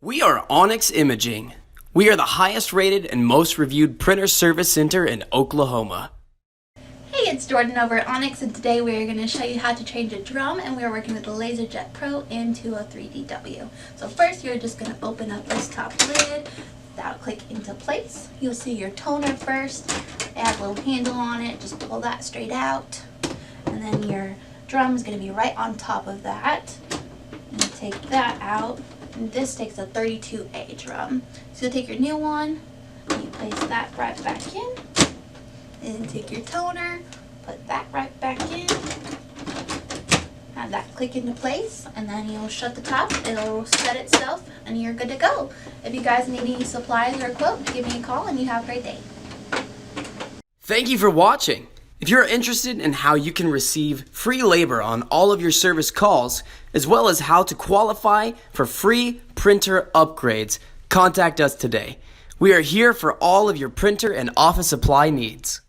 We are Onyx Imaging. We are the highest rated and most reviewed printer service center in Oklahoma. Hey, it's Jordan over at Onyx, and today we're going to show you how to change a drum, and we're working with the LaserJet Pro M203dw. So first, you're just going to open up this top lid. That'll click into place. You'll see your toner first. It has a little handle on it. Just pull that straight out. And then your drum is going to be right on top of that. And you take that out. And this takes a 32A drum. So you'll take your new one, and you place that right back in. And take your toner, put that right back in. Have that click into place, and then you'll shut the top. It'll set itself, and you're good to go. If you guys need any supplies or a quote, give me a call, and you have a great day. Thank you for watching. If you're interested in how you can receive free labor on all of your service calls, as well as how to qualify for free printer upgrades, contact us today. We are here for all of your printer and office supply needs.